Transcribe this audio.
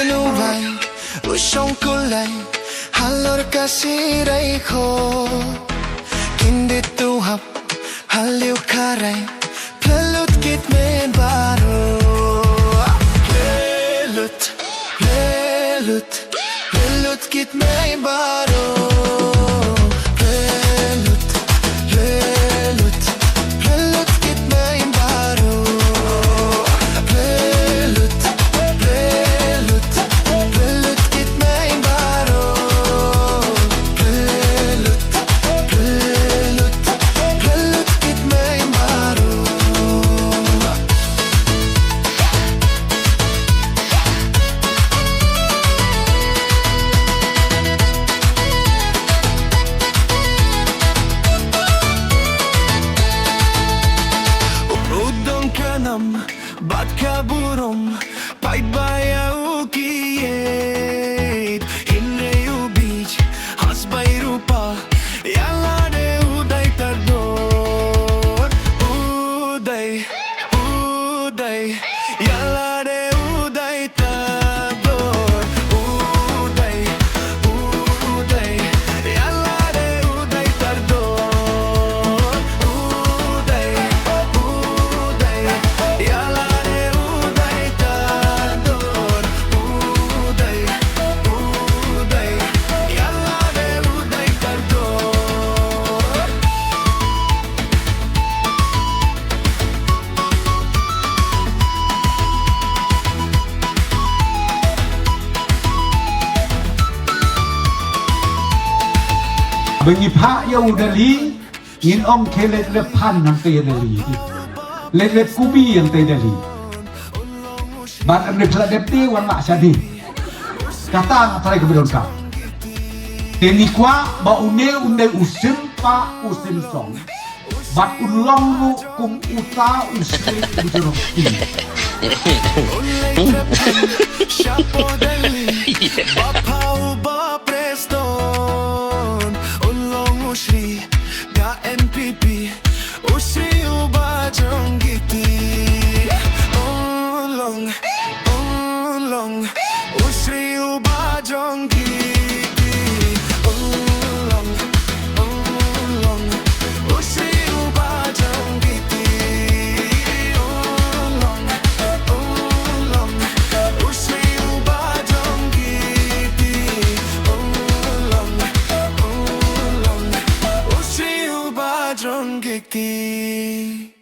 Jingrwai usong kulay halor kasiray ko Kindit tuhap haliw karay Bluit kit men baro Bluit kit men baro Bat kaburom pait baya ukiyet Hinre ubij has bay rupa Yalla de uday tardor Uday Yalla de uday tardor Uday Yalla de uday tardor Uday Yalla Bagi Pak Yau dari ingin om kelet le Phan yang teh dari let kubi yang teh dari bat ane kelat depti wan mak jadi kata ngatai keberon kau teni kwa ba unde usim pa usim song bat ulong lu kum uta usri ujeroki Usri ga NPP Usri uba jonggiti Ulong Usri uba jonggiti Ulong Usri uba jonggiti Ulong Usri uba jonggiti Ulong Usri uba jonggiti